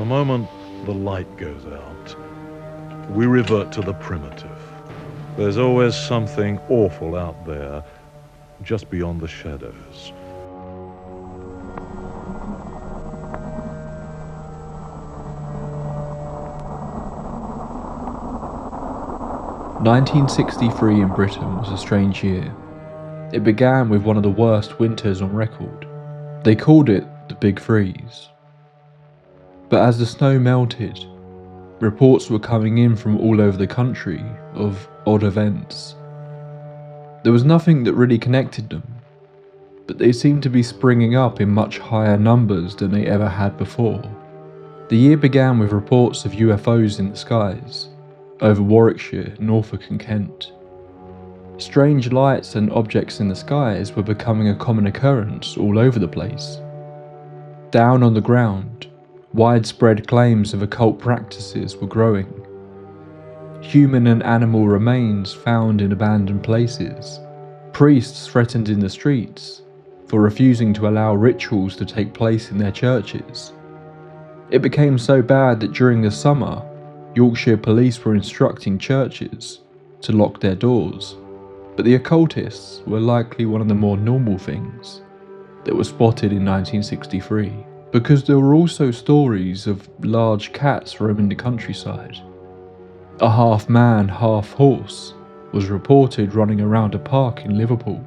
The moment the light goes out, we revert to the primitive. There's always something awful out there, just beyond the shadows. "1963 in Britain was a strange year. It began with one of the worst winters on record. They called it the Big Freeze. But as the snow melted, reports were coming in from all over the country of odd events. There was nothing that really connected them, but they seemed to be springing up in much higher numbers than they ever had before. The year began with reports of UFOs in the skies, over Warwickshire, Norfolk and Kent. Strange lights and objects in the skies were becoming a common occurrence all over the place. Down on the ground, widespread claims of occult practices were growing. Human and animal remains found in abandoned places. Priests threatened in the streets for refusing to allow rituals to take place in their churches. It became so bad that during the summer, Yorkshire police were instructing churches to lock their doors, but the occultists were likely one of the more normal things that were spotted in 1963, because there were also stories of large cats roaming the countryside. A half-man, half-horse was reported running around a park in Liverpool.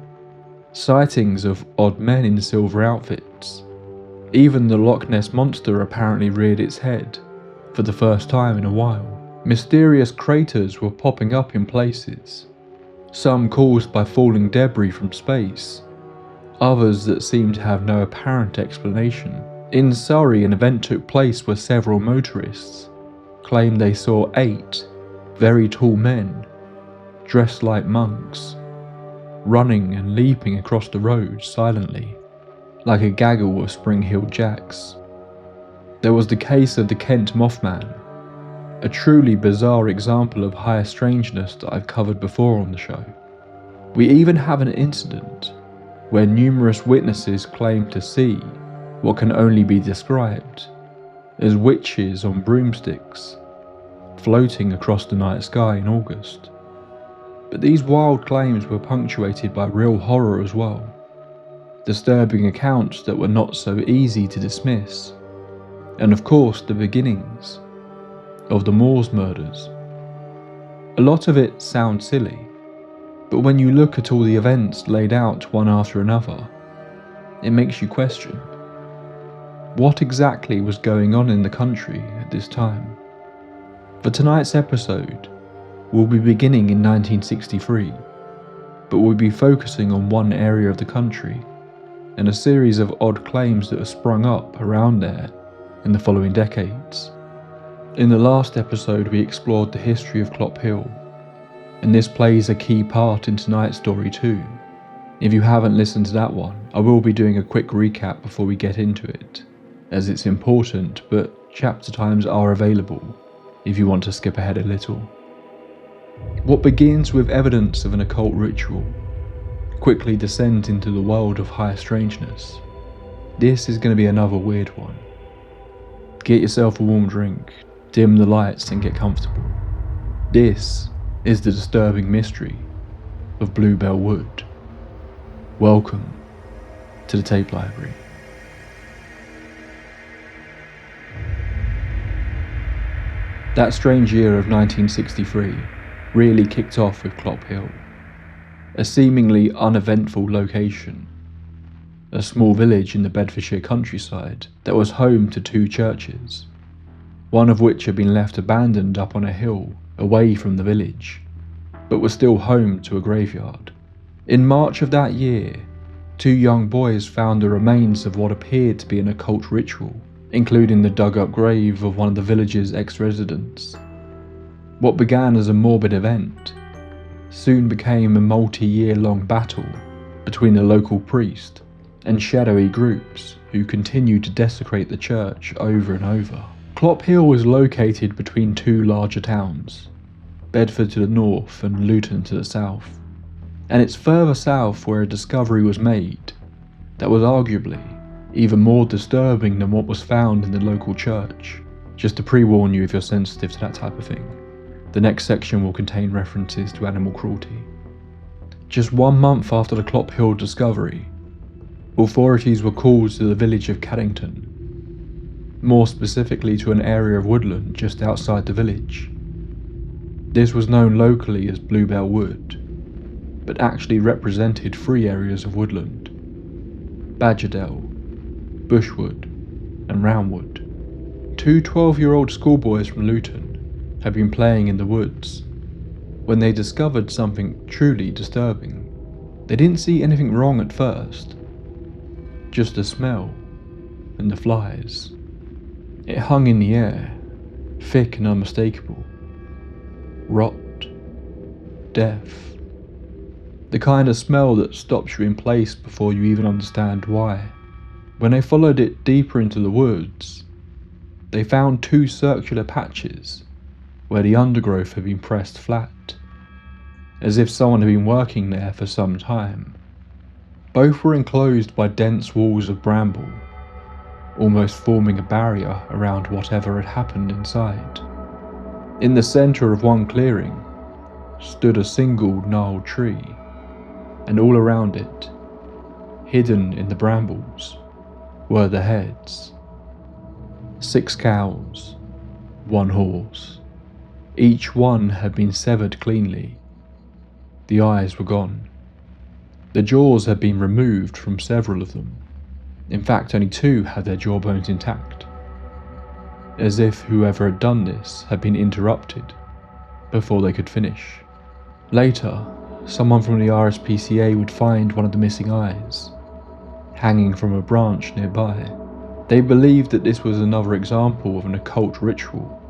Sightings of odd men in silver outfits. Even the Loch Ness Monster apparently reared its head for the first time in a while. Mysterious craters were popping up in places, some caused by falling debris from space, others that seemed to have no apparent explanation. In Surrey, an event took place where several motorists claimed they saw 8 very tall men, dressed like monks, running and leaping across the road silently, like a gaggle of spring-heeled jacks. There was the case of the Kent Mothman, a truly bizarre example of higher strangeness that I've covered before on the show. We even have an incident where numerous witnesses claim to see what can only be described as witches on broomsticks floating across the night sky in August. But these wild claims were punctuated by real horror as well, disturbing accounts that were not so easy to dismiss, and of course the beginnings of the Moors murders. A lot of it sounds silly, but when you look at all the events laid out one after another, it makes you question what exactly was going on in the country at this time. For tonight's episode, we'll be beginning in 1963, but we'll be focusing on one area of the country and a series of odd claims that have sprung up around there in the following decades. In the last episode, we explored the history of Clophill, and this plays a key part in tonight's story too. If you haven't listened to that one, I will be doing a quick recap before we get into it, as it's important, but chapter times are available if you want to skip ahead a little. What begins with evidence of an occult ritual quickly descends into the world of higher strangeness. This is going to be another weird one. Get yourself a warm drink, dim the lights and get comfortable. This is the disturbing mystery of Bluebell Wood. Welcome to the Tape Library. That strange year of 1963 really kicked off with Clophill, a seemingly uneventful location, a small village in the Bedfordshire countryside that was home to 2 churches, one of which had been left abandoned up on a hill away from the village, but was still home to a graveyard. In March of that year, 2 young boys found the remains of what appeared to be an occult ritual, including the dug-up grave of one of the village's ex-residents. What began as a morbid event soon became a multi-year-long battle between the local priest and shadowy groups who continued to desecrate the church over and over. Clophill was located between 2 larger towns, Bedford to the north and Luton to the south, and it's further south where a discovery was made that was arguably even more disturbing than what was found in the local church. Just to pre-warn you if you're sensitive to that type of thing, the next section will contain references to animal cruelty. Just 1 month after the Clophill discovery, authorities were called to the village of Caddington, more specifically to an area of woodland just outside the village. This was known locally as Bluebell Wood, but actually represented 3 areas of woodland: Badgerdale, Bushwood and Roundwood. 2 12-year-old schoolboys from Luton had been playing in the woods when they discovered something truly disturbing. They didn't see anything wrong at first, just the smell and the flies. It hung in the air, thick and unmistakable. Rot, death. The kind of smell that stops you in place before you even understand why. When they followed it deeper into the woods, they found 2 circular patches where the undergrowth had been pressed flat, as if someone had been working there for some time. Both were enclosed by dense walls of bramble, almost forming a barrier around whatever had happened inside. In the centre of one clearing stood a single gnarled tree, and all around it, hidden in the brambles, were the heads. 6 cows, 1 horse. Each one had been severed cleanly. The eyes were gone. The jaws had been removed from several of them. In fact, only 2 had their jawbones intact, as if whoever had done this had been interrupted before they could finish. Later, someone from the RSPCA would find one of the missing eyes, hanging from a branch nearby. They believed that this was another example of an occult ritual,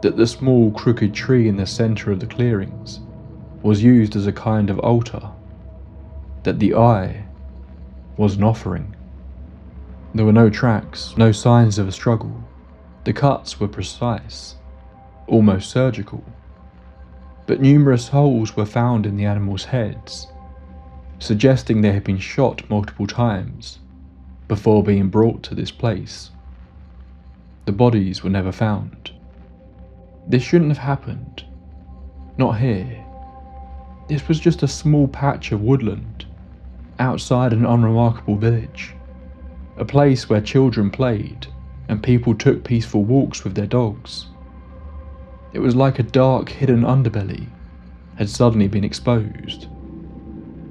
that the small crooked tree in the centre of the clearings was used as a kind of altar, that the eye was an offering. There were no tracks, no signs of a struggle. The cuts were precise, almost surgical, but numerous holes were found in the animals' heads, suggesting they had been shot multiple times before being brought to this place. The bodies were never found. This shouldn't have happened. Not here. This was just a small patch of woodland outside an unremarkable village, a place where children played and people took peaceful walks with their dogs. It was like a dark hidden underbelly had suddenly been exposed.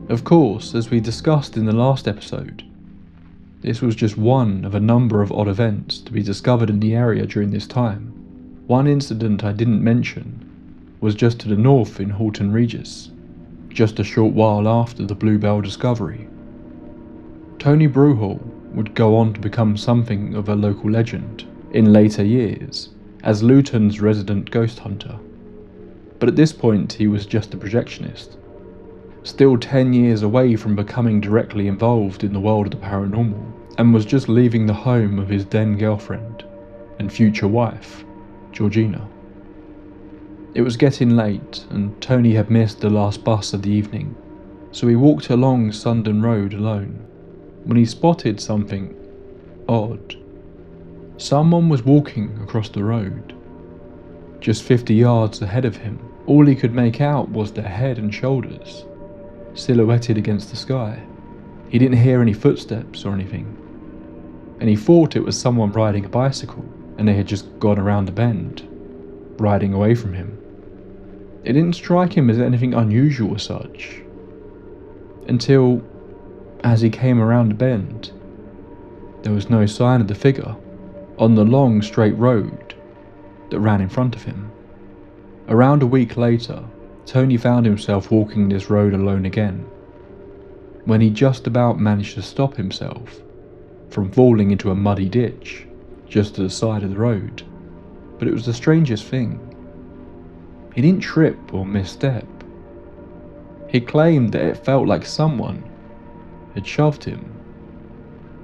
Of course, as we discussed in the last episode, this was just one of a number of odd events to be discovered in the area during this time. One incident I didn't mention was just to the north in Halton Regis, just a short while after the Bluebell discovery. Tony Bruhall would go on to become something of a local legend in later years as Luton's resident ghost hunter, but at this point he was just a projectionist, still 10 years away from becoming directly involved in the world of the paranormal, and was just leaving the home of his then girlfriend and future wife, Georgina. It was getting late and Tony had missed the last bus of the evening, so he walked along Sundon Road alone when he spotted something odd. Someone was walking across the road. Just 50 yards ahead of him, all he could make out was their head and shoulders, silhouetted against the sky. He didn't hear any footsteps or anything, and he thought it was someone riding a bicycle and they had just gone around a bend, riding away from him. It didn't strike him as anything unusual as such, until, as he came around the bend, there was no sign of the figure on the long straight road that ran in front of him. Around a week later, Tony found himself walking this road alone again, when he just about managed to stop himself from falling into a muddy ditch just to the side of the road. But it was the strangest thing. He didn't trip or misstep. He claimed that it felt like someone had shoved him.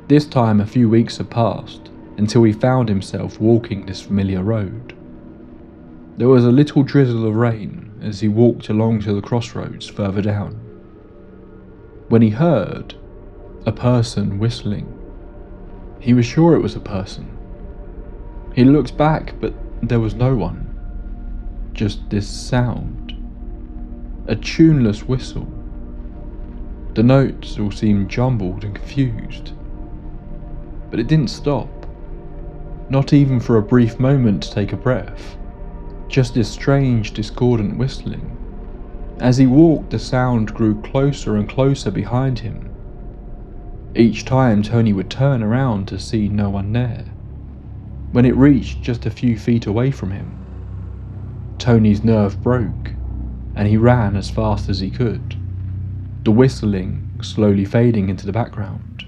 This time a few weeks had passed until he found himself walking this familiar road. There was a little drizzle of rain as he walked along to the crossroads further down, when he heard a person whistling. He was sure it was a person, He looked back, but there was no one. Just this sound. A tuneless whistle. The notes all seemed jumbled and confused. But it didn't stop. Not even for a brief moment to take a breath. Just this strange, discordant whistling. As he walked, the sound grew closer and closer behind him. Each time Tony would turn around to see no one there. When it reached just a few feet away from him, Tony's nerve broke, and he ran as fast as he could, the whistling slowly fading into the background.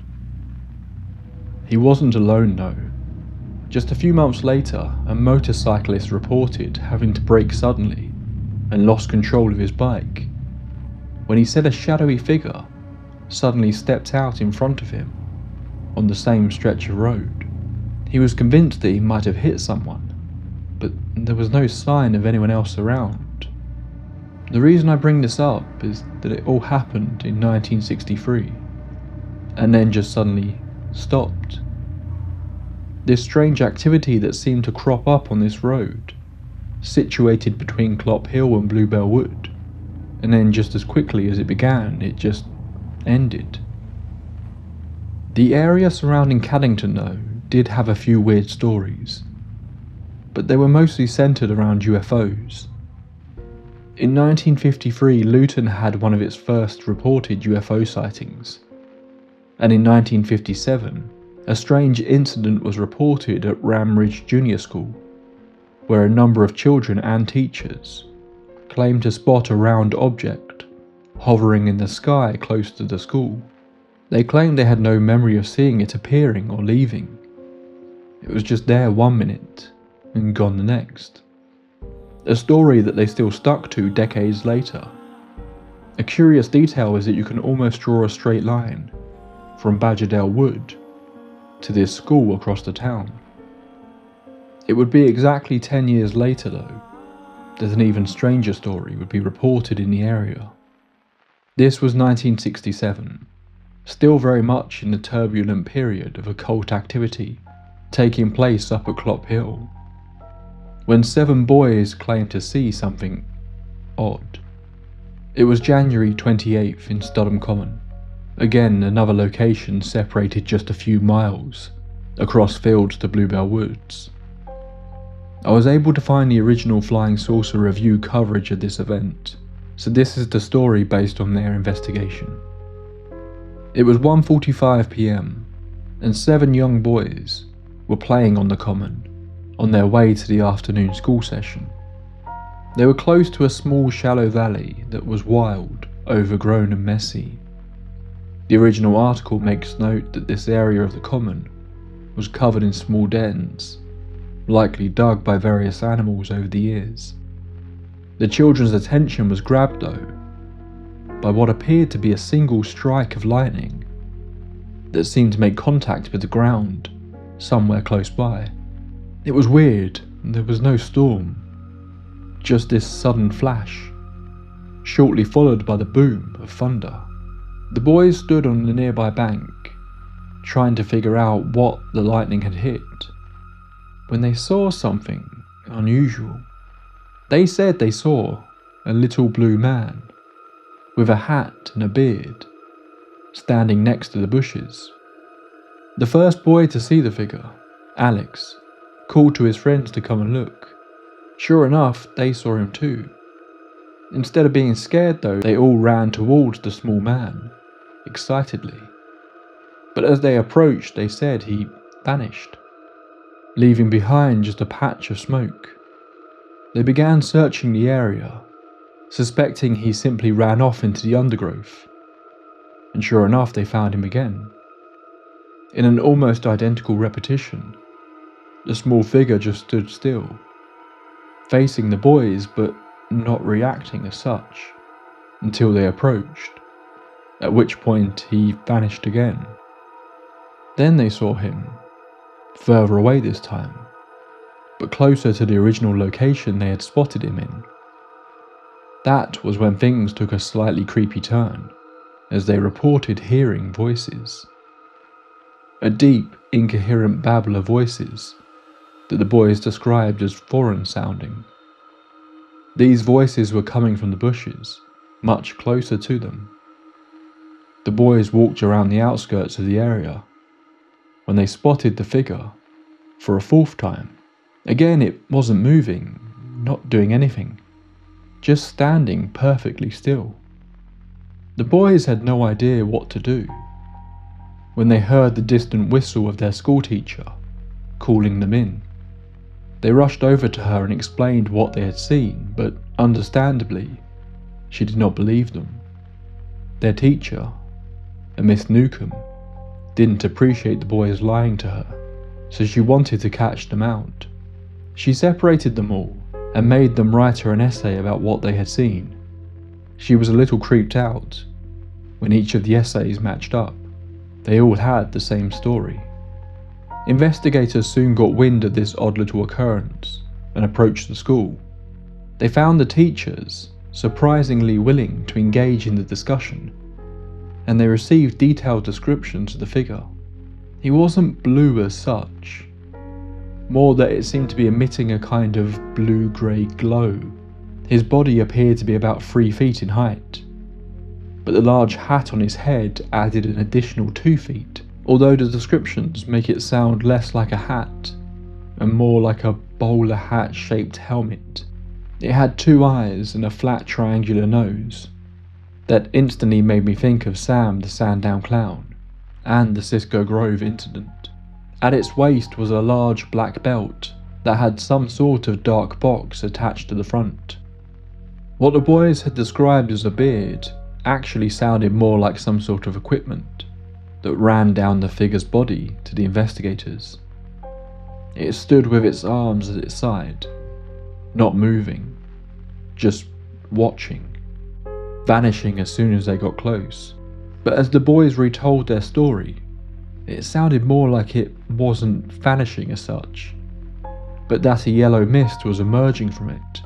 He wasn't alone though. Just a few months later, a motorcyclist reported having to brake suddenly and lost control of his bike when he said a shadowy figure suddenly stepped out in front of him on the same stretch of road. He was convinced that he might have hit someone, but there was no sign of anyone else around. The reason I bring this up is that it all happened in 1963 and then just suddenly stopped. This strange activity that seemed to crop up on this road, situated between Clophill and Bluebell Wood, and then just as quickly as it began, it just ended. The area surrounding Caddington though did have a few weird stories, but they were mostly centred around UFOs. In 1953, Luton had one of its first reported UFO sightings, and in 1957, a strange incident was reported at Ramridge Junior School, where a number of children and teachers claimed to spot a round object hovering in the sky close to the school. They claimed they had no memory of seeing it appearing or leaving. It was just there 1 minute and gone the next. A story that they still stuck to decades later. A curious detail is that you can almost draw a straight line from Badgerdale Wood to this school across the town. It would be exactly 10 years later though, that an even stranger story would be reported in the area. This was 1967, still very much in the turbulent period of occult activity taking place up at Clophill, when 7 boys claimed to see something odd. It was January 28th in Studham Common, again another location separated just a few miles across fields to Bluebell Woods. I was able to find the original Flying Saucer Review coverage of this event, so this is the story based on their investigation. It was 1:45 PM and 7 young boys were playing on the common on their way to the afternoon school session. They were close to a small shallow valley that was wild, overgrown and messy. The original article makes note that this area of the common was covered in small dens, likely dug by various animals over the years. The children's attention was grabbed though by what appeared to be a single strike of lightning that seemed to make contact with the ground somewhere close by. It was weird, there was no storm, just this sudden flash, shortly followed by the boom of thunder. The boys stood on the nearby bank, trying to figure out what the lightning had hit, when they saw something unusual. They said they saw a little blue man with a hat and a beard standing next to the bushes. The first boy to see the figure, Alex, called to his friends to come and look. Sure enough, they saw him too. Instead of being scared though, they all ran towards the small man, excitedly. But as they approached, they said he vanished, leaving behind just a patch of smoke. They began searching the area, suspecting he simply ran off into the undergrowth, and sure enough they found him again. In an almost identical repetition, the small figure just stood still, facing the boys but not reacting as such, until they approached, at which point he vanished again. Then they saw him, further away this time, but closer to the original location they had spotted him in. That was when things took a slightly creepy turn, as they reported hearing voices. A deep, incoherent babble of voices that the boys described as foreign sounding. These voices were coming from the bushes, much closer to them. The boys walked around the outskirts of the area when they spotted the figure for a fourth time. Again, it wasn't moving, not doing anything, just standing perfectly still. The boys had no idea what to do when they heard the distant whistle of their schoolteacher calling them in. They rushed over to her and explained what they had seen, but understandably, she did not believe them. Their teacher, a Miss Newcomb, didn't appreciate the boys lying to her, so she wanted to catch them out. She separated them all and made them write her an essay about what they had seen. She was a little creeped out when each of the essays matched up. They all had the same story. Investigators soon got wind of this odd little occurrence and approached the school. They found the teachers surprisingly willing to engage in the discussion, and they received detailed descriptions of the figure. He wasn't blue as such, more that it seemed to be emitting a kind of blue-grey glow. His body appeared to be about 3 feet in height, but the large hat on his head added an additional 2 feet, although the descriptions make it sound less like a hat and more like a bowler hat shaped helmet. It had 2 eyes and a flat triangular nose. That instantly made me think of Sam the Sandown Clown and the Cisco Grove incident. At its waist was a large black belt that had some sort of dark box attached to the front. What the boys had described as a beard actually sounded more like some sort of equipment that ran down the figure's body to the investigators. It stood with its arms at its side, not moving, just watching, vanishing as soon as they got close. But as the boys retold their story, it sounded more like it wasn't vanishing as such, but that a yellow mist was emerging from it,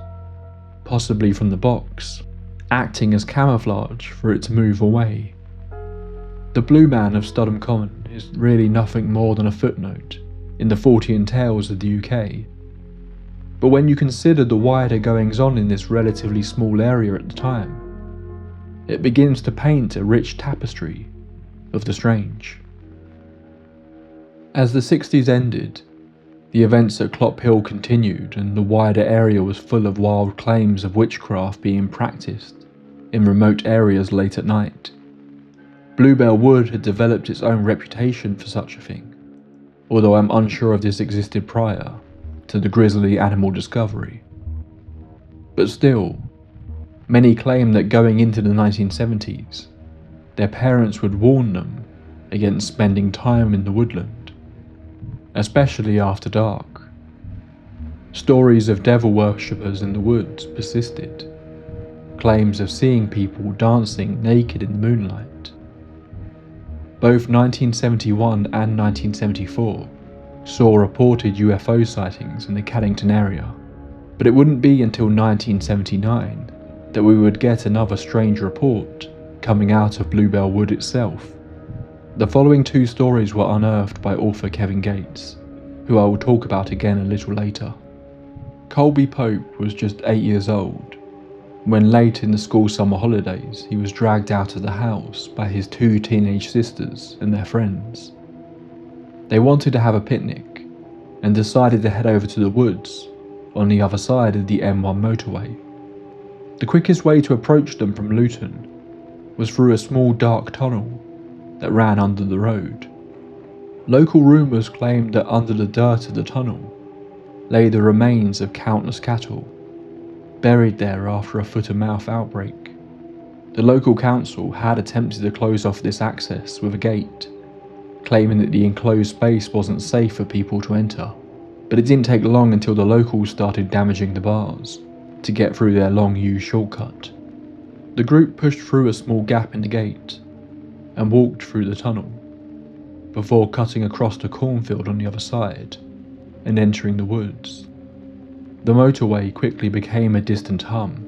possibly from the box, acting as camouflage for it to move away. The Blue Man of Studham Common is really nothing more than a footnote in the Fortean Tales of the UK, but when you consider the wider goings-on in this relatively small area at the time, it begins to paint a rich tapestry of the strange. As the 60s ended, the events at Clophill continued, and the wider area was full of wild claims of witchcraft being practiced in remote areas late at night. Bluebell Wood had developed its own reputation for such a thing, although I'm unsure if this existed prior to the grisly animal discovery. But still, many claim that going into the 1970s, their parents would warn them against spending time in the woodland, especially after dark. Stories of devil worshippers in the woods persisted, claims of seeing people dancing naked in the moonlight. Both 1971 and 1974 saw reported UFO sightings in the Caddington area, but it wouldn't be until 1979 that we would get another strange report coming out of Bluebell Wood itself. The following 2 stories were unearthed by author Kevin Gates, who I will talk about again a little later. Colby Pope was just 8 years old when, late in the school summer holidays, he was dragged out of the house by his 2 teenage sisters and their friends. They wanted to have a picnic and decided to head over to the woods on the other side of the M1 motorway. The quickest way to approach them from Luton was through a small dark tunnel that ran under the road. Local rumours claimed that under the dirt of the tunnel lay the remains of countless cattle, buried there after a foot-and-mouth outbreak. The local council had attempted to close off this access with a gate, claiming that the enclosed space wasn't safe for people to enter, but it didn't take long until the locals started damaging the bars to get through their long-used shortcut. The group pushed through a small gap in the gate and walked through the tunnel, before cutting across the cornfield on the other side and entering the woods. The motorway quickly became a distant hum,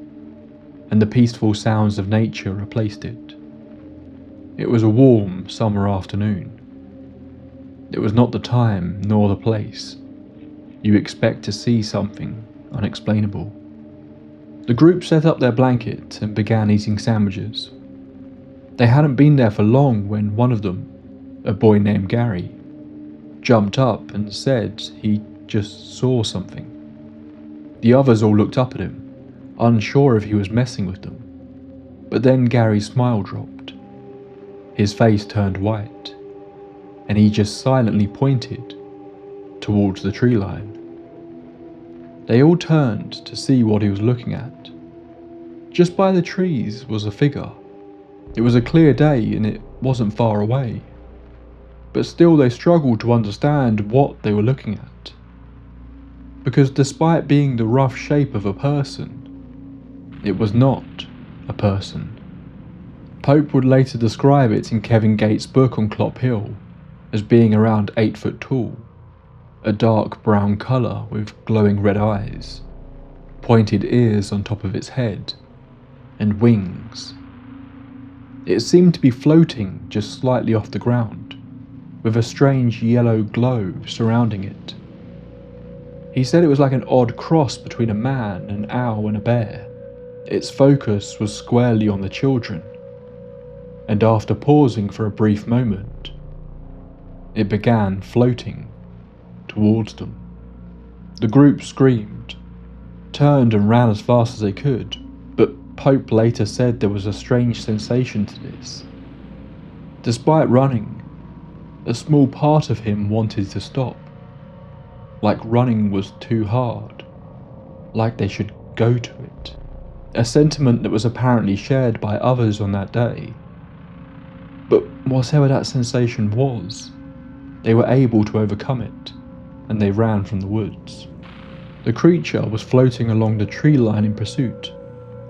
and the peaceful sounds of nature replaced it. It was a warm summer afternoon. It was not the time nor the place, you expect to see something unexplainable. The group set up their blanket and began eating sandwiches. They hadn't been there for long when one of them, a boy named Gary, jumped up and said he just saw something. The others all looked up at him, unsure if he was messing with them. But then Gary's smile dropped. His face turned white, and he just silently pointed towards the tree line. They all turned to see what he was looking at. Just by the trees was a figure. It was a clear day and it wasn't far away. But still they struggled to understand what they were looking at. Because despite being the rough shape of a person, it was not a person. Pope would later describe it in Kevin Gates' book on Clophill as being around 8 foot tall, a dark brown colour with glowing red eyes, pointed ears on top of its head, and wings. It seemed to be floating just slightly off the ground, with a strange yellow glow surrounding it. He said it was like an odd cross between a man, an owl and a bear. Its focus was squarely on the children, and after pausing for a brief moment, it began floating towards them. The group screamed, turned and ran as fast as they could, but Pope later said there was a strange sensation to this. Despite running, a small part of him wanted to stop, like running was too hard, like they should go to it, a sentiment that was apparently shared by others on that day. But whatever that sensation was, they were able to overcome it, and they ran from the woods. The creature was floating along the tree line in pursuit,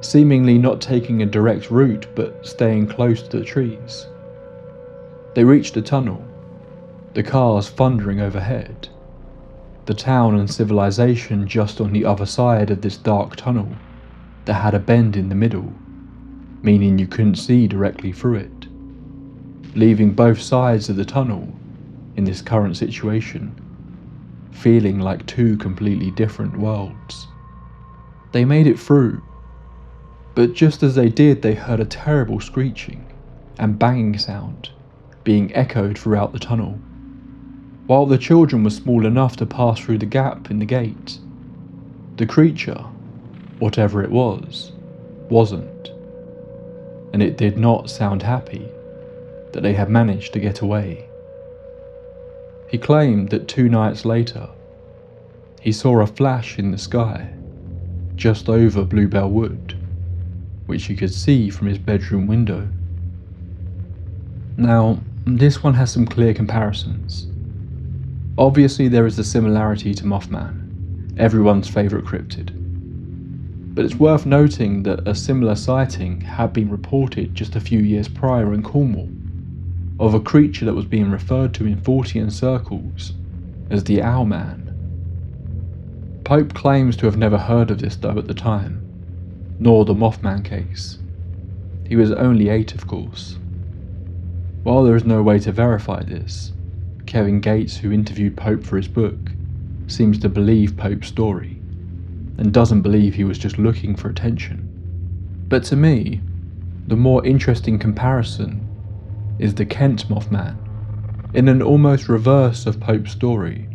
seemingly not taking a direct route but staying close to the trees. They reached a tunnel, the cars thundering overhead. The town and civilization just on the other side of this dark tunnel that had a bend in the middle, meaning you couldn't see directly through it, leaving both sides of the tunnel in this current situation feeling like two completely different worlds. They made it through, but just as they did, they heard a terrible screeching and banging sound being echoed throughout the tunnel. While the children were small enough to pass through the gap in the gate, the creature, whatever it was, wasn't, and it did not sound happy that they had managed to get away. He claimed that 2 nights later, he saw a flash in the sky just over Bluebell Wood, which he could see from his bedroom window. Now, this one has some clear comparisons. Obviously there is a similarity to Mothman, everyone's favourite cryptid. But it's worth noting that a similar sighting had been reported just a few years prior in Cornwall, of a creature that was being referred to in Fortean circles as the Owlman. Pope claims to have never heard of this though at the time, nor the Mothman case. He was only 8, of course. While there is no way to verify this, Kevin Gates, who interviewed Pope for his book, seems to believe Pope's story, and doesn't believe he was just looking for attention. But to me, the more interesting comparison is the Kent Mothman. In an almost reverse of Pope's story,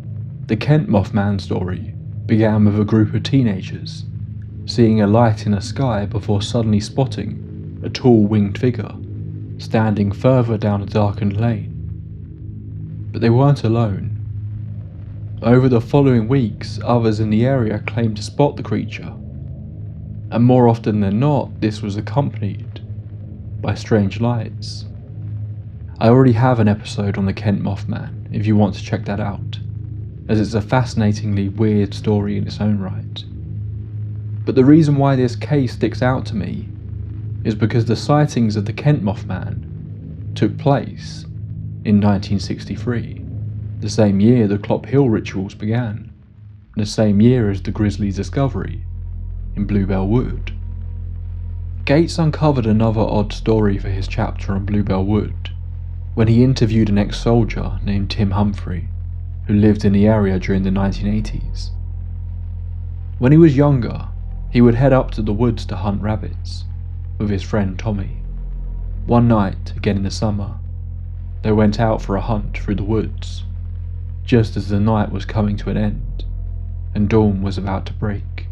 the Kent Mothman story began with a group of teenagers seeing a light in the sky before suddenly spotting a tall winged figure standing further down a darkened lane. But they weren't alone. Over the following weeks, others in the area claimed to spot the creature, and more often than not, this was accompanied by strange lights. I already have an episode on the Kent Mothman if you want to check that out, as it's a fascinatingly weird story in its own right. But the reason why this case sticks out to me is because the sightings of the Kent Mothman took place in 1963, the same year the Clophill rituals began, the same year as the grisly discovery in Bluebell Wood. Gates uncovered another odd story for his chapter on Bluebell Wood when he interviewed an ex-soldier named Tim Humphrey. who lived in the area during the 1980s. When he was younger, he would head up to the woods to hunt rabbits with his friend Tommy. One night, again in the summer, they went out for a hunt through the woods, just as the night was coming to an end and dawn was about to break.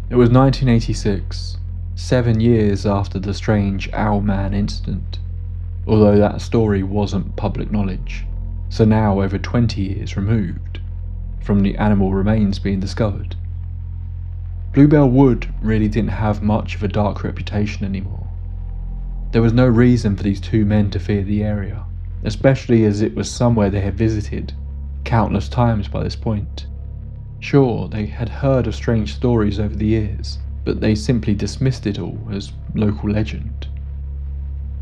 It was 1986, 7 years after the strange Owlman incident, although that story wasn't public knowledge, so now over 20 years removed from the animal remains being discovered. Bluebell Wood really didn't have much of a dark reputation anymore. There was no reason for these two men to fear the area, especially as it was somewhere they had visited countless times by this point. Sure, they had heard of strange stories over the years, but they simply dismissed it all as local legend.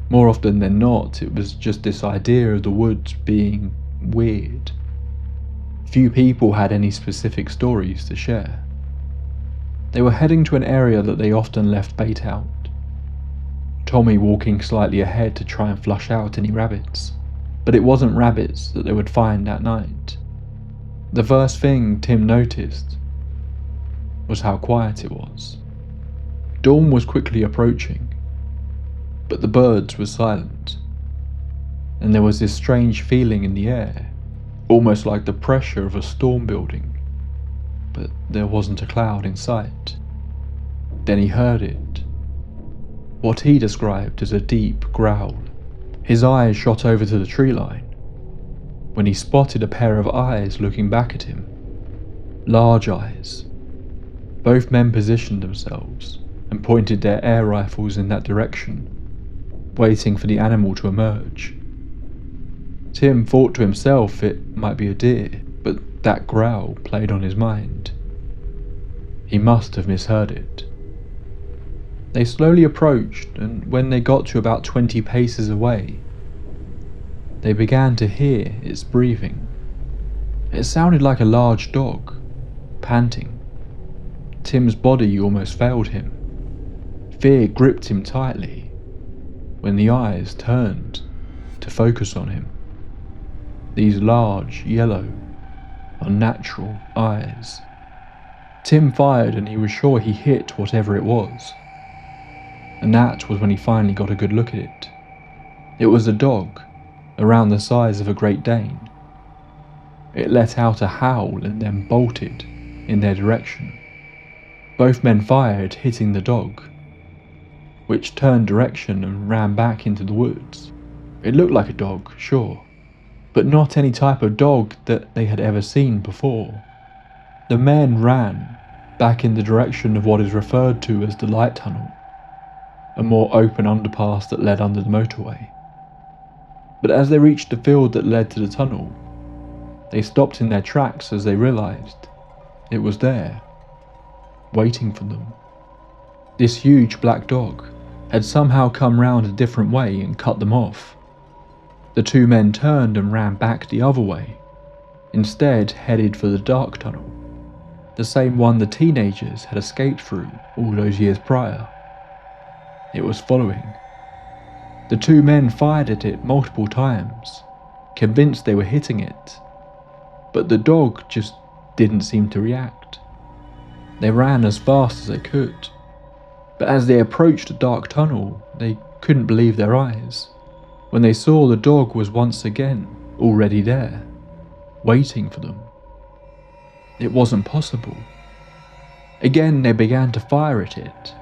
More often than not, it was just this idea of the woods being weird. Few people had any specific stories to share. They were heading to an area that they often left bait out, Tommy walking slightly ahead to try and flush out any rabbits, but it wasn't rabbits that they would find that night. The first thing Tim noticed was how quiet it was. Dawn was quickly approaching, but the birds were silent, and there was this strange feeling in the air, almost like the pressure of a storm building, but there wasn't a cloud in sight. Then he heard it. What he described as a deep growl. His eyes shot over to the tree line when he spotted a pair of eyes looking back at him. Large eyes. Both men positioned themselves and pointed their air rifles in that direction, waiting for the animal to emerge. Tim thought to himself it might be a deer, but that growl played on his mind. He must have misheard it. They slowly approached, and when they got to about 20 paces away, they began to hear its breathing. It sounded like a large dog, panting. Tim's body almost failed him. Fear gripped him tightly when the eyes turned to focus on him. These large, yellow, unnatural eyes. Tim fired and he was sure he hit whatever it was. And that was when he finally got a good look at it. It was a dog, around the size of a Great Dane. It let out a howl and then bolted in their direction. Both men fired, hitting the dog, which turned direction and ran back into the woods. It looked like a dog, sure, but not any type of dog that they had ever seen before. The men ran back in the direction of what is referred to as the light tunnel, a more open underpass that led under the motorway. But as they reached the field that led to the tunnel, they stopped in their tracks as they realized it was there, waiting for them. This huge black dog had somehow come round a different way and cut them off. The two men turned and ran back the other way, instead headed for the dark tunnel, the same one the teenagers had escaped through all those years prior. It was following. The two men fired at it multiple times, convinced they were hitting it, but the dog just didn't seem to react. They ran as fast as they could, but as they approached the dark tunnel, they couldn't believe their eyes when they saw the dog was once again already there, waiting for them. It wasn't possible. Again they began to fire at it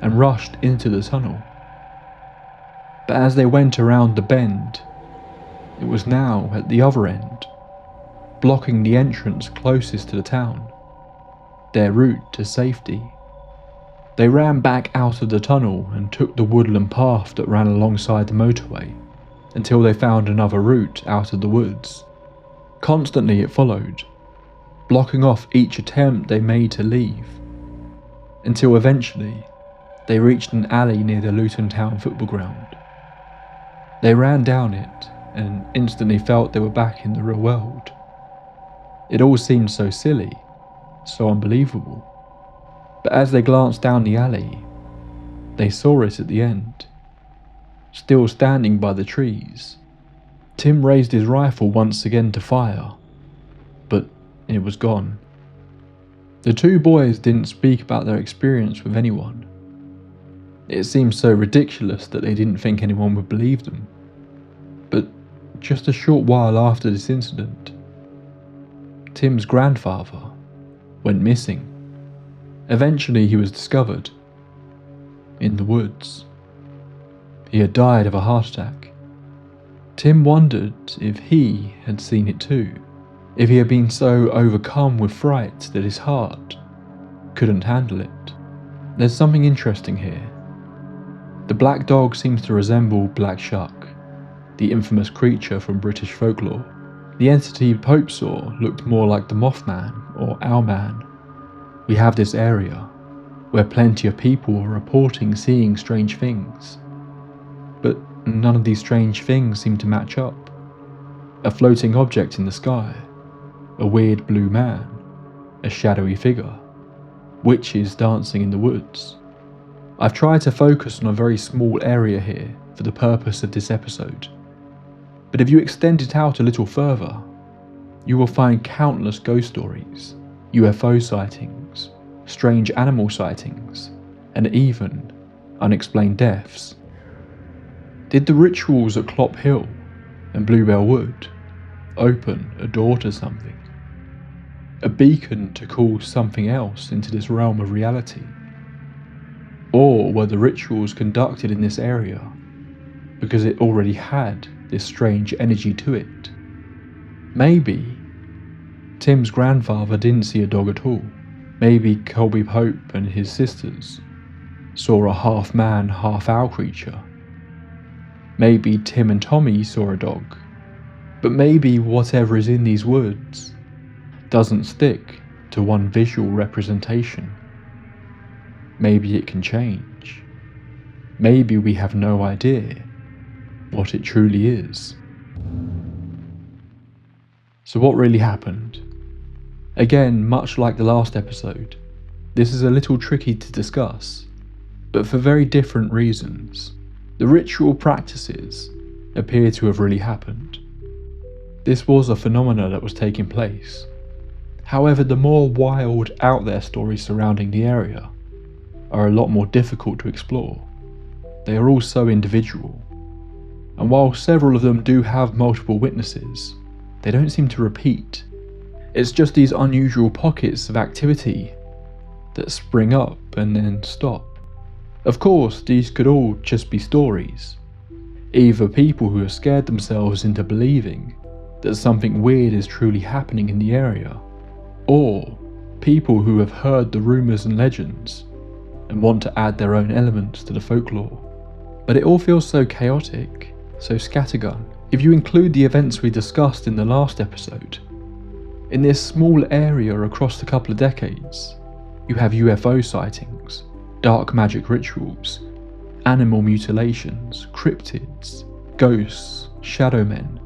and rushed into the tunnel. But as they went around the bend, it was now at the other end, blocking the entrance closest to the town, their route to safety. They ran back out of the tunnel and took the woodland path that ran alongside the motorway until they found another route out of the woods. Constantly it followed, blocking off each attempt they made to leave, until eventually they reached an alley near the Luton Town football ground. They ran down it and instantly felt they were back in the real world. It all seemed so silly, so unbelievable. But as they glanced down the alley, they saw it at the end, still standing by the trees. Tim raised his rifle once again to fire, it was gone. The two boys didn't speak about their experience with anyone. It seemed so ridiculous that they didn't think anyone would believe them. But just a short while after this incident, Tim's grandfather went missing. Eventually he was discovered in the woods. He had died of a heart attack. Tim wondered if he had seen it too, if he had been so overcome with fright that his heart couldn't handle it. There's something interesting here. The black dog seems to resemble Black Shuck, the infamous creature from British folklore. The entity Pope saw looked more like the Mothman or Owlman. We have this area where plenty of people are reporting seeing strange things, but none of these strange things seem to match up. A floating object in the sky, a weird blue man, a shadowy figure, witches dancing in the woods. I've tried to focus on a very small area here for the purpose of this episode, but if you extend it out a little further, you will find countless ghost stories, UFO sightings, strange animal sightings, and even unexplained deaths. Did the rituals at Clophill and Bluebell Wood open a door to something? A beacon to call something else into this realm of reality? Or were the rituals conducted in this area because it already had this strange energy to it? Maybe Tim's grandfather didn't see a dog at all. Maybe Colby Pope and his sisters saw a half-man, half-owl creature. Maybe Tim and Tommy saw a dog. But maybe whatever is in these woods doesn't stick to one visual representation. Maybe it can change. Maybe we have no idea what it truly is. So what really happened? Again, much like the last episode, this is a little tricky to discuss, but for very different reasons. The ritual practices appear to have really happened. This was a phenomena that was taking place. However, the more wild, out there stories surrounding the area are a lot more difficult to explore. They are all so individual, and while several of them do have multiple witnesses, they don't seem to repeat. It's just these unusual pockets of activity that spring up and then stop. Of course, these could all just be stories. Either people who have scared themselves into believing that something weird is truly happening in the area, or people who have heard the rumours and legends and want to add their own elements to the folklore. But it all feels so chaotic, so scattergun. If you include the events we discussed in the last episode, in this small area across a couple of decades, you have UFO sightings, dark magic rituals, animal mutilations, cryptids, ghosts, shadow men,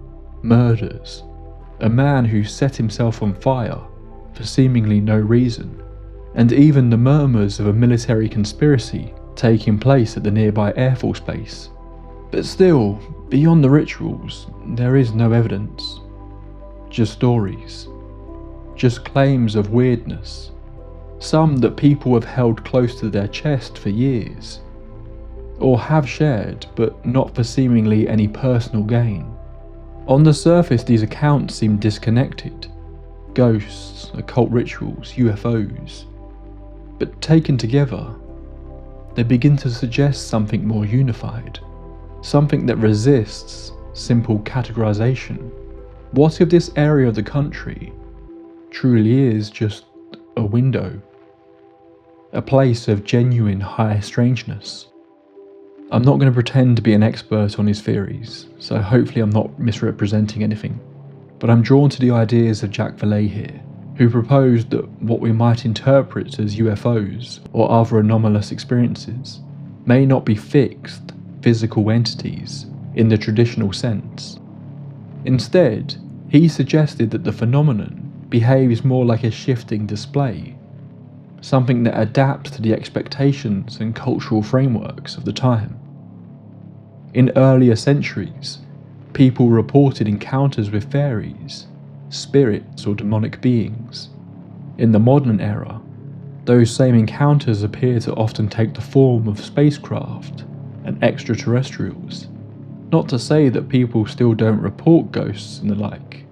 murders, a man who set himself on fire for seemingly no reason, and even the murmurs of a military conspiracy taking place at the nearby Air Force Base. But still, beyond the rituals, there is no evidence. Just stories. Just claims of weirdness. Some that people have held close to their chest for years, or have shared, but not for seemingly any personal gain. On the surface, these accounts seem disconnected. Ghosts, occult rituals, UFOs. But taken together, they begin to suggest something more unified. Something that resists simple categorization. What if this area of the country truly is just a window? A place of genuine high strangeness? I'm not going to pretend to be an expert on his theories, so hopefully I'm not misrepresenting anything. But I'm drawn to the ideas of Jack Valet here, who proposed that what we might interpret as UFOs or other anomalous experiences may not be fixed, physical entities in the traditional sense. Instead, he suggested that the phenomenon behaves more like a shifting display, something that adapts to the expectations and cultural frameworks of the time. In earlier centuries, people reported encounters with fairies spirits or demonic beings. In the modern era, those same encounters appear to often take the form of spacecraft and extraterrestrials. Not to say that people still don't report ghosts and the like,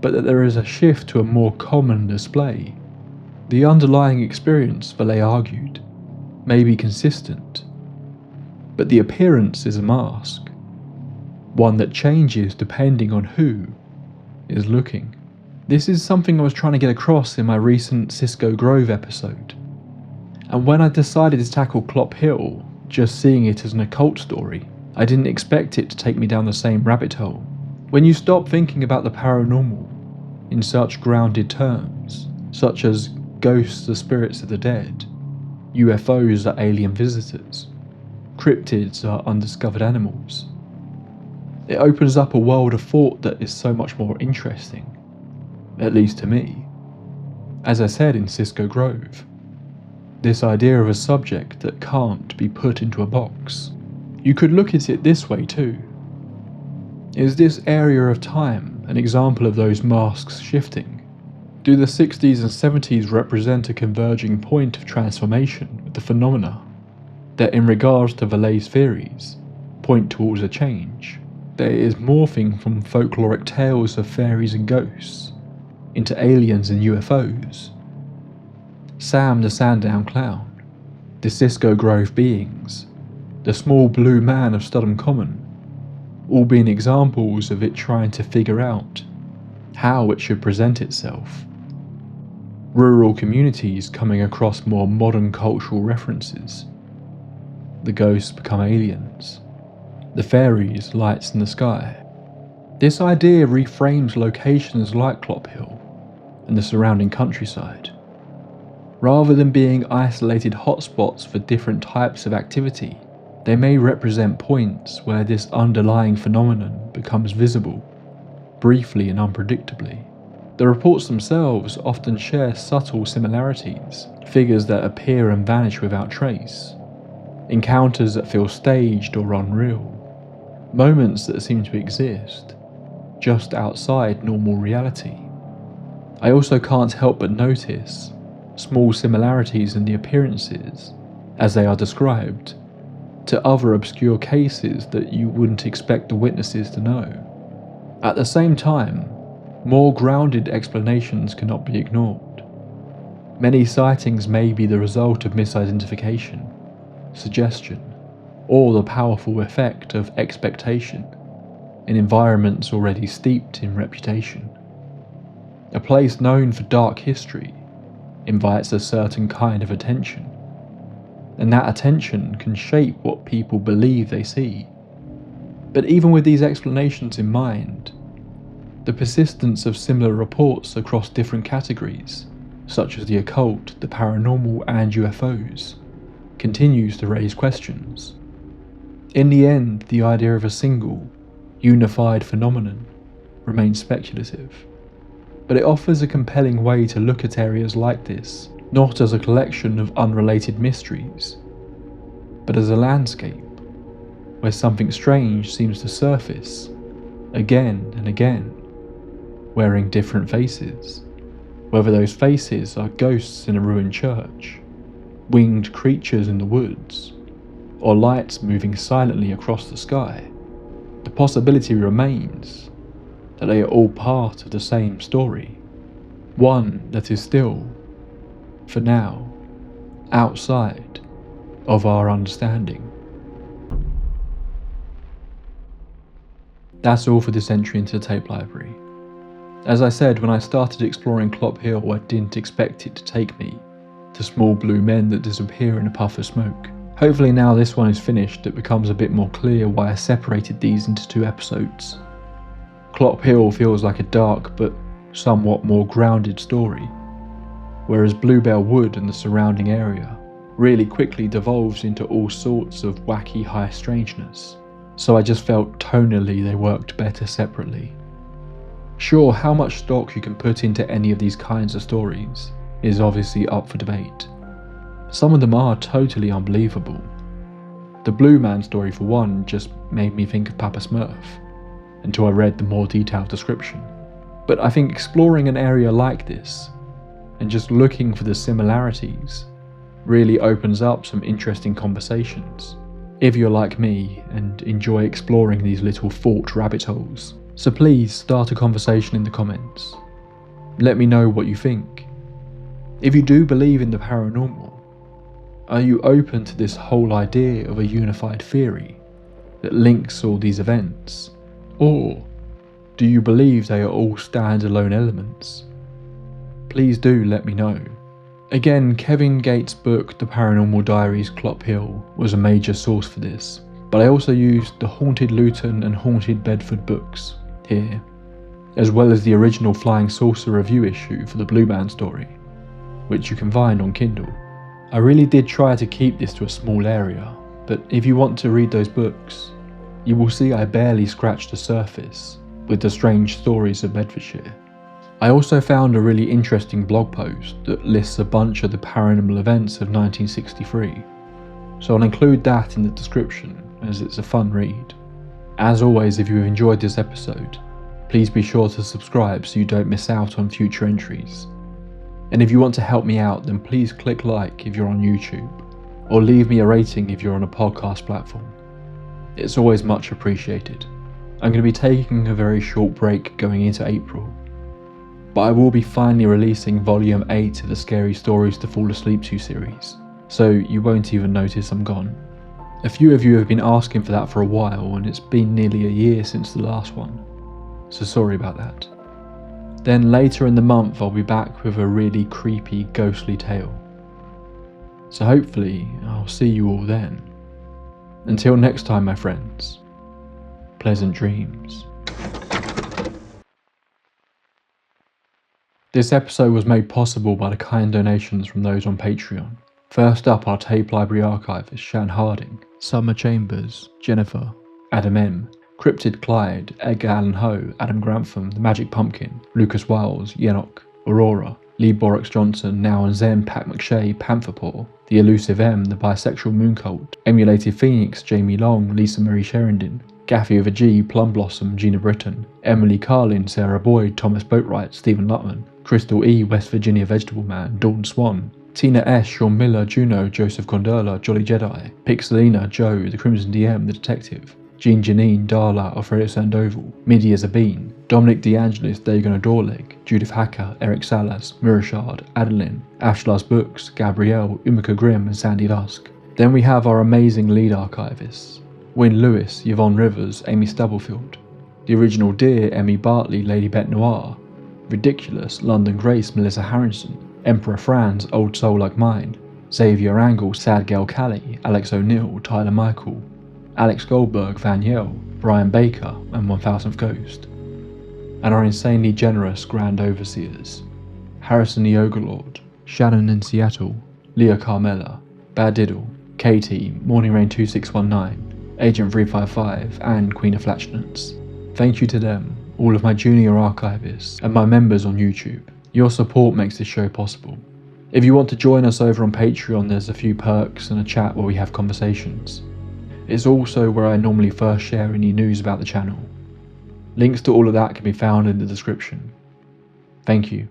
but that there is a shift to a more common display. The underlying experience, Valet argued, may be consistent, but the appearance is a mask, one that changes depending on who is looking. This is something I was trying to get across in my recent Cisco Grove episode, and when I decided to tackle Clophill, just seeing it as an occult story, I didn't expect it to take me down the same rabbit hole. When you stop thinking about the paranormal in such grounded terms, such as ghosts are spirits of the dead, UFOs are alien visitors, cryptids are undiscovered animals, it opens up a world of thought that is so much more interesting, at least to me. As I said in Cisco Grove, this idea of a subject that can't be put into a box. You could look at it this way too. Is this area of time an example of those masks shifting? Do the 60s and 70s represent a converging point of transformation with the phenomena that, in regards to Valet's theories, point towards a change? That it is morphing from folkloric tales of fairies and ghosts into aliens and UFOs. Sam the Sandown Clown, the Cisco Grove beings, the small blue man of Studham Common, all being examples of it trying to figure out how it should present itself. Rural communities coming across more modern cultural references. The ghosts become aliens. The fairies, lights in the sky. This idea reframes locations like Clophill and the surrounding countryside. Rather than being isolated hotspots for different types of activity, they may represent points where this underlying phenomenon becomes visible, briefly and unpredictably. The reports themselves often share subtle similarities, figures that appear and vanish without trace, encounters that feel staged or unreal, moments that seem to exist just outside normal reality. I also can't help but notice small similarities in the appearances, as they are described, to other obscure cases that you wouldn't expect the witnesses to know. At the same time, more grounded explanations cannot be ignored. Many sightings may be the result of misidentification, suggestion, or the powerful effect of expectation in environments already steeped in reputation. A place known for dark history invites a certain kind of attention, and that attention can shape what people believe they see. But even with these explanations in mind, the persistence of similar reports across different categories, such as the occult, the paranormal, and UFOs, continues to raise questions. In the end, the idea of a single, unified phenomenon remains speculative, but it offers a compelling way to look at areas like this, not as a collection of unrelated mysteries, but as a landscape where something strange seems to surface again and again, wearing different faces, whether those faces are ghosts in a ruined church, winged creatures in the woods, or lights moving silently across the sky. The possibility remains that they are all part of the same story, one that is still, for now, outside of our understanding. That's all for this entry into the tape library. As I said, when I started exploring Clophill, I didn't expect it to take me to small blue men that disappear in a puff of smoke. Hopefully now this one is finished, it becomes a bit more clear why I separated these into 2 episodes. Clophill feels like a dark but somewhat more grounded story, whereas Bluebell Wood and the surrounding area really quickly devolves into all sorts of wacky high strangeness, so I just felt tonally they worked better separately. Sure, how much stock you can put into any of these kinds of stories is obviously up for debate. Some of them are totally unbelievable. The Blue Man story for one just made me think of Papa Smurf, until I read the more detailed description. But I think exploring an area like this, and just looking for the similarities, really opens up some interesting conversations, if you're like me and enjoy exploring these little thought rabbit holes. So please start a conversation in the comments. Let me know what you think. If you do believe in the paranormal, are you open to this whole idea of a unified theory that links all these events? Or do you believe they are all standalone elements? Please do let me know. Again, Kevin Gates' book The Paranormal Diaries Clophill was a major source for this, but I also used the Haunted Luton and Haunted Bedford books here, as well as the original Flying Saucer review issue for the Blue Band story, which you can find on Kindle. I really did try to keep this to a small area, but if you want to read those books, you will see I barely scratched the surface with the strange stories of Bedfordshire. I also found a really interesting blog post that lists a bunch of the paranormal events of 1963, so I'll include that in the description as it's a fun read. As always, if you've enjoyed this episode, please be sure to subscribe so you don't miss out on future entries. And if you want to help me out, then please click like if you're on YouTube, or leave me a rating if you're on a podcast platform. It's always much appreciated. I'm going to be taking a very short break going into April, but I will be finally releasing Volume 8 of the Scary Stories to Fall Asleep to series, so you won't even notice I'm gone. A few of you have been asking for that for a while, and it's been nearly a year since the last one, so sorry about that. Then later in the month I'll be back with a really creepy ghostly tale. So hopefully I'll see you all then. Until next time, my friends, pleasant dreams. This episode was made possible by the kind donations from those on Patreon. First up, our tape library archivist Shan Harding, Summer Chambers, Jennifer, Adam M, Cryptid Clyde, Edgar Allan Ho, Adam Grantham, The Magic Pumpkin, Lucas Wiles, Yenok, Aurora, Lee Borix Johnson, Now and Zen, Pat McShay, Pantherpaw, The Elusive M, The Bisexual Moon Cult, Emulated Phoenix, Jamie Long, Lisa Marie Sherindon, Gaffy with a G, Plum Blossom, Gina Britton, Emily Carlin, Sarah Boyd, Thomas Boatwright, Stephen Lutman, Crystal E, West Virginia Vegetable Man, Dawn Swan, Tina S, Sean Miller, Juno, Joseph Gondola, Jolly Jedi, Pixelina, Joe, The Crimson DM, The Detective, Jean Janine, Darla, Alfredo Sandoval, Midi as a Bean, Dominic DeAngelis, Dagon Adorleg, Judith Hacker, Eric Salas, Murashard, Adeline, Ashlar's Books, Gabrielle, Umika Grimm and Sandy Lusk. Then we have our amazing lead archivists, Wynne Lewis, Yvonne Rivers, Amy Stubblefield, The Original Deer, Emmy Bartley, Lady Bette Noir, Ridiculous, London Grace, Melissa Harrison, Emperor Franz, Old Soul Like Mine, Xavier Angle, Sad Gal Callie, Alex O'Neill, Tyler Michael, Alex Goldberg, Van Yell, Brian Baker, and 1000th Ghost. And our insanely generous Grand Overseers, Harrison the Overlord, Shannon in Seattle, Leah Carmella, Bad Diddle, Katie, Morning Rain 2619, Agent 355, and Queen of Flatulence. Thank you to them, all of my junior archivists, and my members on YouTube. Your support makes this show possible. If you want to join us over on Patreon, there's a few perks and a chat where we have conversations. It's also where I normally first share any news about the channel. Links to all of that can be found in the description. Thank you.